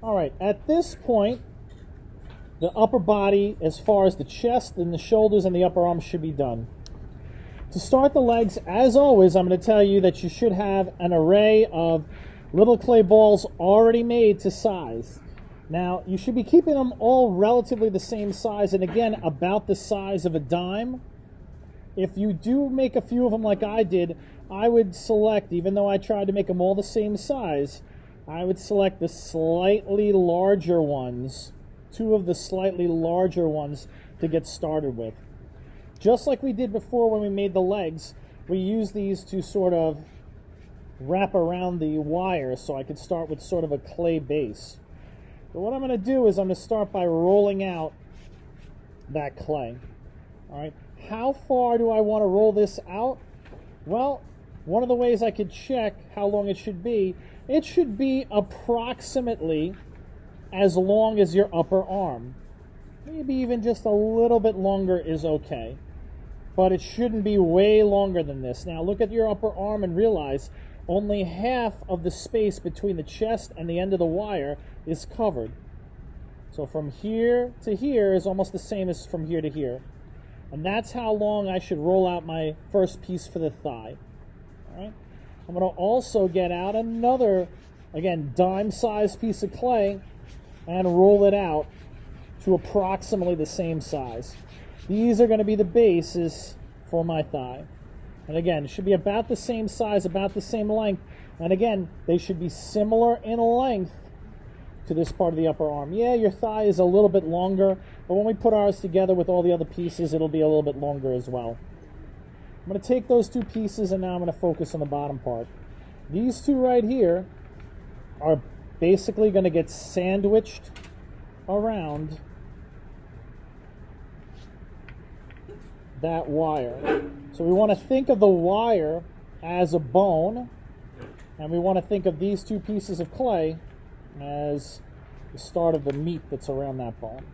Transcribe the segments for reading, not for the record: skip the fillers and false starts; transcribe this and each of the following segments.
All right, at this point, the upper body, as far as the chest and the shoulders and the upper arms, should be done. To start the legs, as always, I'm going to tell you that you should have an array of little clay balls already made to size. Now, you should be keeping them all relatively the same size, and again, about the size of a dime. If you do make a few of them like I did, I would select, even though I tried to make them all the same size, I would select the slightly larger ones, two of the slightly larger ones to get started with. Just like we did before when we made the legs, we use these to sort of wrap around the wire so I could start with sort of a clay base. But what I'm going to do is I'm going to start by rolling out that clay. All right. How far do I want to roll this out? Well, one of the ways I could check how long it should be approximately as long as your upper arm. Maybe even just a little bit longer is okay. But it shouldn't be way longer than this. Now look at your upper arm and realize only half of the space between the chest and the end of the wire is covered. So from here to here is almost the same as from here to here. And that's how long I should roll out my first piece for the thigh. All right. I'm going to also get out another, again, dime-sized piece of clay and roll it out to approximately the same size. These are going to be the bases for my thigh. And again, it should be about the same size, about the same length. And again, they should be similar in length to this part of the upper arm. Yeah, your thigh is a little bit longer, but when we put ours together with all the other pieces, it'll be a little bit longer as well. I'm going to take those two pieces and now I'm going to focus on the bottom part. These two right here are basically going to get sandwiched around that wire. So we want to think of the wire as a bone, and we want to think of these two pieces of clay as the start of the meat that's around that bone.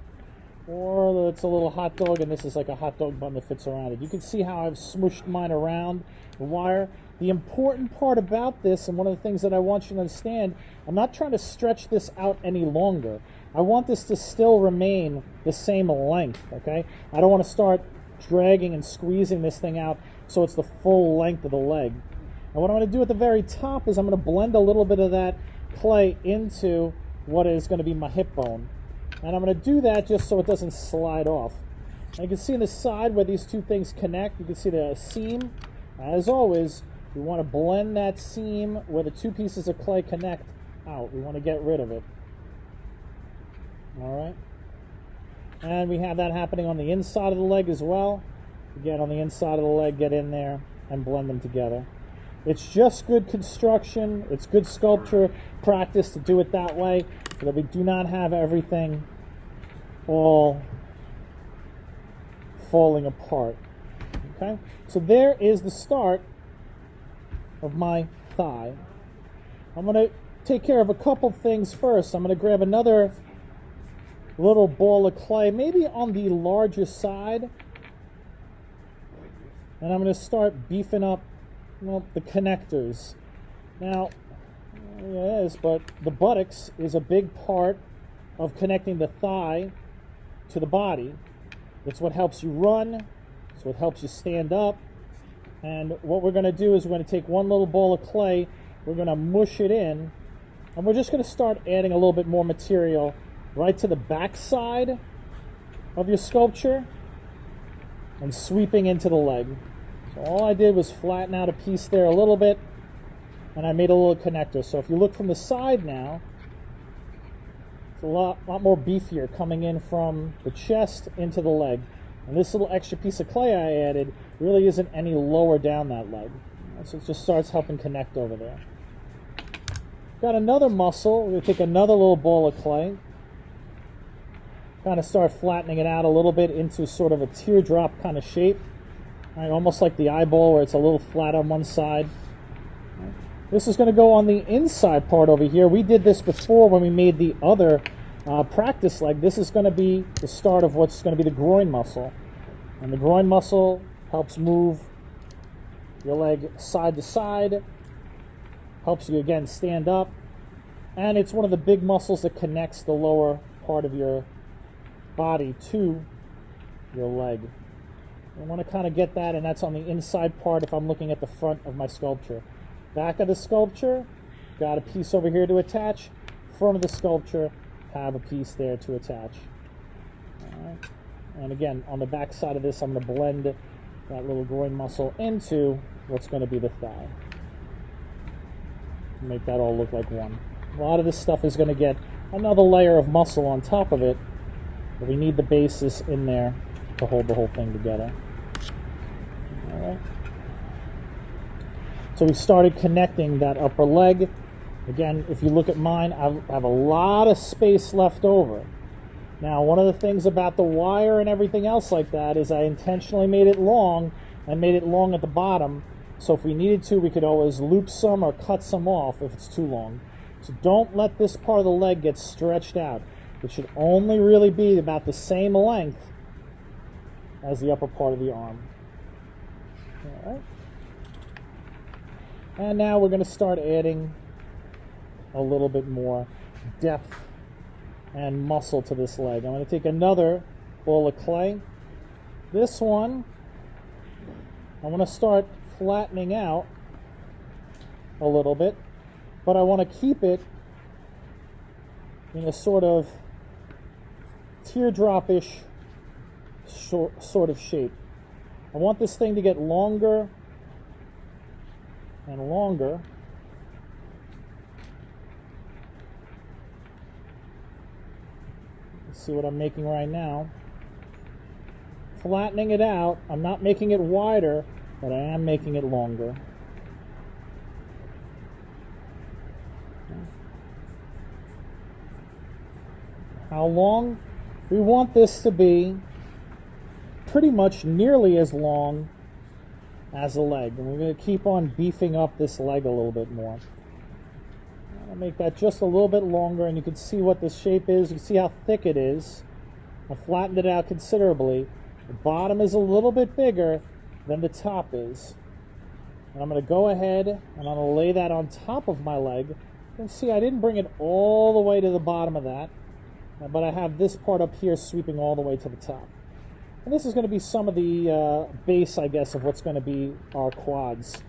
Or it's a little hot dog, and this is like a hot dog bun that fits around it. You can see how I've smooshed mine around the wire. The important part about this, and one of the things that I want you to understand, I'm not trying to stretch this out any longer. I want this to still remain the same length, okay? I don't want to start dragging and squeezing this thing out so it's the full length of the leg. And what I'm going to do at the very top is I'm going to blend a little bit of that clay into what is going to be my hip bone. And I'm going to do that just so it doesn't slide off. And you can see on the side where these two things connect, you can see the seam. As always, we want to blend that seam where the two pieces of clay connect out. We want to get rid of it. All right. And we have that happening on the inside of the leg as well. Again, on the inside of the leg, get in there and blend them together. It's just good construction. It's good sculpture practice to do it that way so that we do not have everything all falling apart. Okay? So there is the start of my thigh. I'm going to take care of a couple things first. I'm going to grab another little ball of clay, maybe on the larger side, and I'm going to start beefing up, well, the connectors. Now, it is, but the buttocks is a big part of connecting the thigh to the body. It's what helps you run. It's what helps you stand up. And what we're going to do is we're going to take one little ball of clay, we're going to mush it in, and we're just going to start adding a little bit more material right to the back side of your sculpture and sweeping into the leg. So all I did was flatten out a piece there a little bit, and I made a little connector. So if you look from the side now, it's a lot more beefier coming in from the chest into the leg. And this little extra piece of clay I added really isn't any lower down that leg. So it just starts helping connect over there. Got another muscle. We're going to take another little ball of clay, kind of start flattening it out a little bit into sort of a teardrop kind of shape. All right, almost like the eyeball where it's a little flat on one side. Right. This is going to go on the inside part over here. We did this before when we made the other practice leg. This is going to be the start of what's going to be the groin muscle. And the groin muscle helps move your leg side to side, helps you again stand up, And it's one of the big muscles that connects the lower part of your body to your leg. I want to kind of get that, and that's on the inside part if I'm looking at the front of my sculpture. Back of the sculpture, got a piece over here to attach. Front of the sculpture, have a piece there to attach. All right. And again, on the back side of this, I'm going to blend that little groin muscle into what's going to be the thigh. Make that all look like one. A lot of this stuff is going to get another layer of muscle on top of it, but we need the basis in there to hold the whole thing together. All right. So we started connecting that upper leg. Again, if you look at mine, I have a lot of space left over. Now, one of the things about the wire and everything else like that is I intentionally made it long and made it long at the bottom. So if we needed to, we could always loop some or cut some off if it's too long. So don't let this part of the leg get stretched out. It should only really be about the same length as the upper part of the arm. All right. And now we're going to start adding a little bit more depth and muscle to this leg. I'm going to take another ball of clay. This one, I want to start flattening out a little bit, but I want to keep it in a sort of teardrop-ish sort of shape. I want this thing to get longer and longer. Let's see what I'm making right now. Flattening it out. I'm not making it wider, but I am making it longer. How long? We want this to be pretty much nearly as long as the leg. And we're going to keep on beefing up this leg a little bit more. I'll make that just a little bit longer, and you can see what the shape is. You can see how thick it is. I flattened it out considerably. The bottom is a little bit bigger than the top is. And I'm going to go ahead and I'm going to lay that on top of my leg. You can see I didn't bring it all the way to the bottom of that, but I have this part up here sweeping all the way to the top. And this is going to be some of the base, I guess, of what's going to be our quads.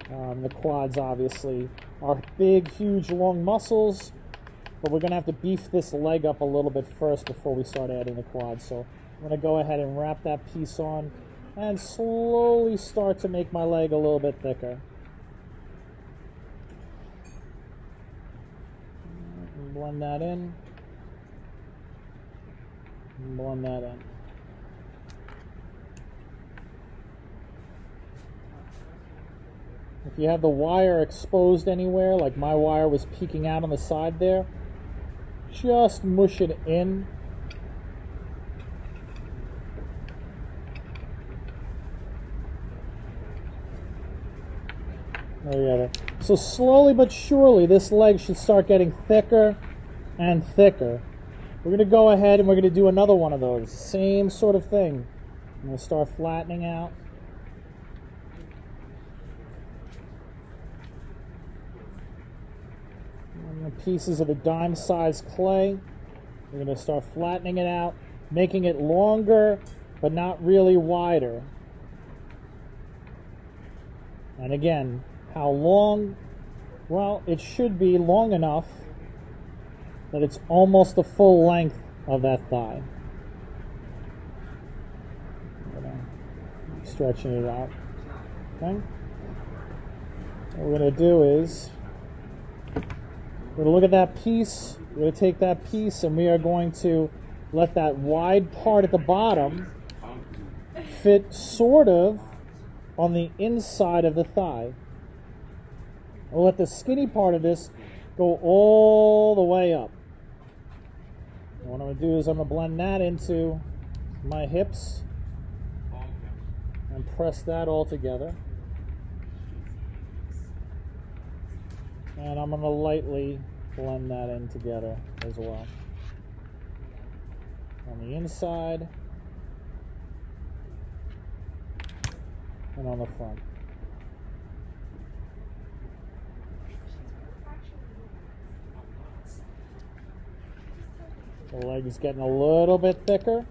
The quads, obviously, are big, huge, long muscles, but we're going to have to beef this leg up a little bit first before we start adding the quads. So I'm going to go ahead and wrap that piece on and slowly start to make my leg a little bit thicker. Blend that in. Blend that in. If you have the wire exposed anywhere, like my wire was peeking out on the side there, just mush it in. There you have it. So slowly but surely, this leg should start getting thicker and thicker. We're going to go ahead and we're going to do another one of those. Same sort of thing. I'm going to start flattening out. Pieces of the dime-sized clay. We're going to start flattening it out, making it longer, but not really wider. And again, how long? Well, it should be long enough that it's almost the full length of that thigh. Stretching it out. Okay. What we're going to do is we're going to look at that piece. We're going to take that piece and we are going to let that wide part at the bottom fit sort of on the inside of the thigh. We'll let the skinny part of this go all the way up. And what I'm going to do is I'm going to blend that into my hips and press that all together. And I'm going to lightly blend that in together as well. On the inside and on the front. The leg is getting a little bit thicker.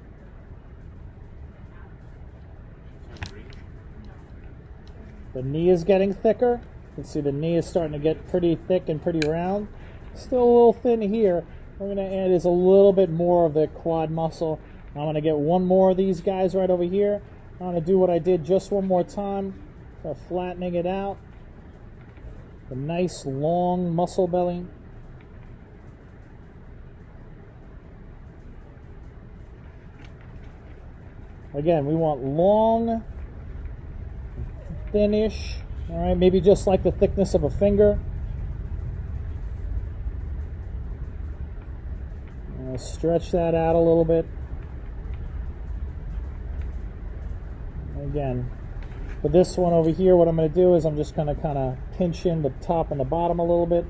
The knee is getting thicker. You can see the knee is starting to get pretty thick and pretty round. Still a little thin here. We're going to add is a little bit more of the quad muscle. I'm going to get one more of these guys right over here. I'm going to do what I did just one more time. So flattening it out. A nice long muscle belly. Again, we want long, thinnish, all right, maybe just like the thickness of a finger. Stretch that out a little bit. Again, for this one over here, what I'm going to do is I'm just going to kind of pinch in the top and the bottom a little bit.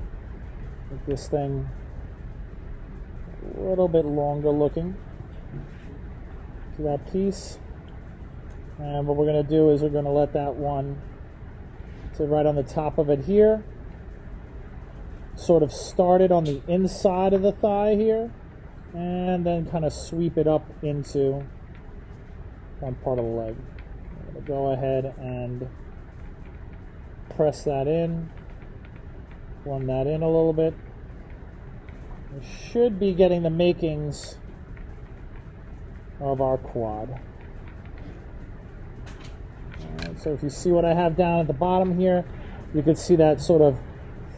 Make this thing a little bit longer looking. To that piece. And what we're going to do is we're going to let that one sit right on the top of it here. Sort of start it on the inside of the thigh here. And then kind of sweep it up into one part of the leg. I'm going to go ahead and press that in. Blend that in a little bit. We should be getting the makings of our quad. Alright, so if you see what I have down at the bottom here, you can see that sort of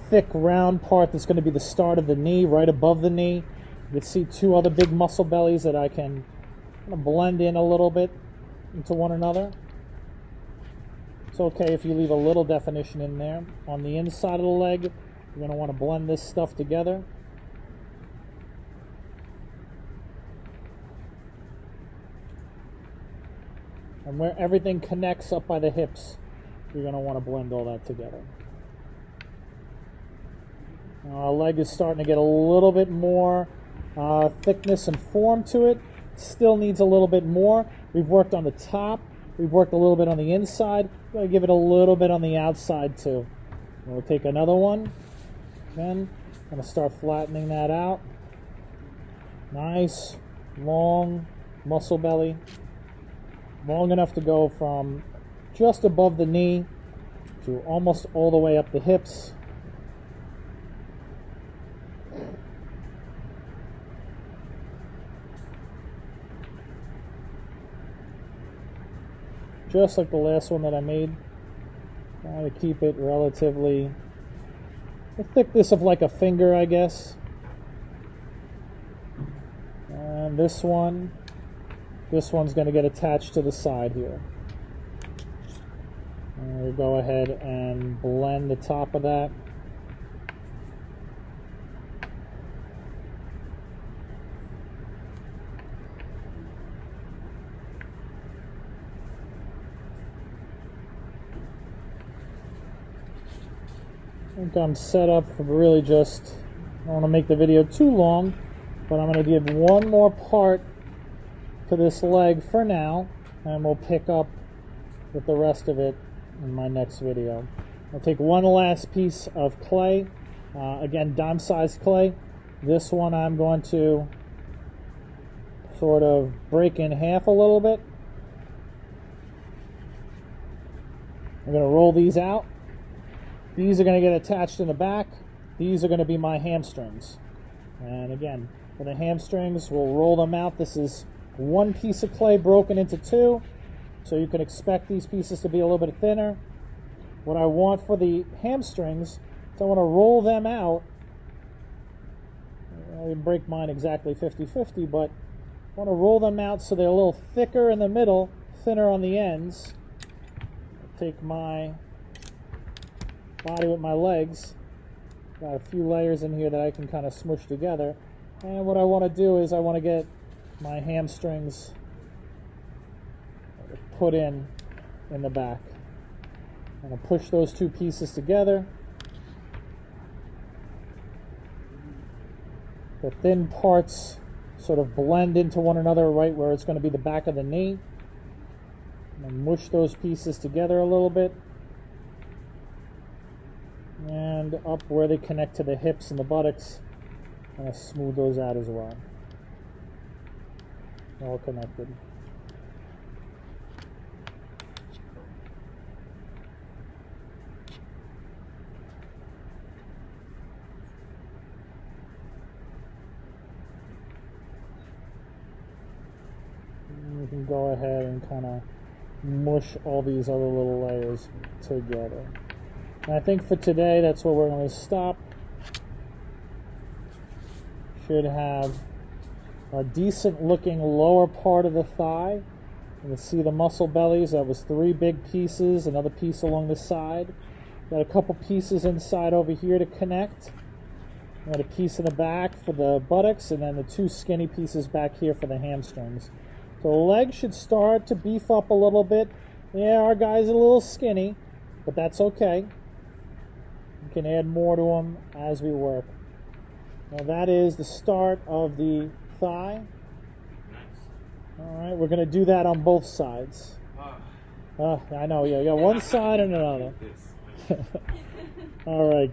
thick round part that's going to be the start of the knee, right above the knee. You can see two other big muscle bellies that I can kind of blend in a little bit into one another. It's okay if you leave a little definition in there. On the inside of the leg, you're going to want to blend this stuff together. And where everything connects up by the hips, you're going to want to blend all that together. Now our leg is starting to get a little bit more thickness and form to it. Still needs a little bit more. We've worked on the top. We've worked a little bit on the inside. We're going to give it a little bit on the outside too. We'll take another one. Then I'm going to start flattening that out. Nice, long muscle belly. Long enough to go from just above the knee to almost all the way up the hips. Just like the last one that I made. Try to keep it relatively the thickness of like a finger, I guess. And this one's going to get attached to the side here. And we'll go ahead and blend the top of that. I think I'm set up for really just, I don't want to make the video too long, but I'm going to give one more part to this leg for now, and we'll pick up with the rest of it in my next video. I'll take one last piece of clay, again dime-sized clay. This one I'm going to sort of break in half a little bit. I'm going to roll these out. These are going to get attached in the back. These are going to be my hamstrings. And again, for the hamstrings, we'll roll them out. This is one piece of clay broken into two, so you can expect these pieces to be a little bit thinner. What I want for the hamstrings is I want to roll them out. I didn't break mine exactly 50-50, but I want to roll them out so they're a little thicker in the middle, thinner on the ends. I'll take my body with my legs. Got a few layers in here that I can kind of smush together. And what I want to do is I want to get my hamstrings put in the back. I'm going to push those two pieces together. The thin parts sort of blend into one another right where it's going to be the back of the knee. And mush those pieces together a little bit. And up where they connect to the hips and the buttocks, I'm going to smooth those out as well. all connected. We can go ahead and kind of mush all these other little layers together. And I think for today, that's where we're going to stop. Should have a decent looking lower part of the thigh. You can see the muscle bellies. That was 3 big pieces, another piece along the side. Got a couple pieces inside over here to connect. Got a piece in the back for the buttocks, and then the 2 skinny pieces back here for the hamstrings. So the legs should start to beef up a little bit. Yeah, our guy's a little skinny, but that's okay. We can add more to them as we work. Now that is the start of the thigh. Nice. All right, we're going to do that on both sides. I know, yeah, one side and another. All right, guys.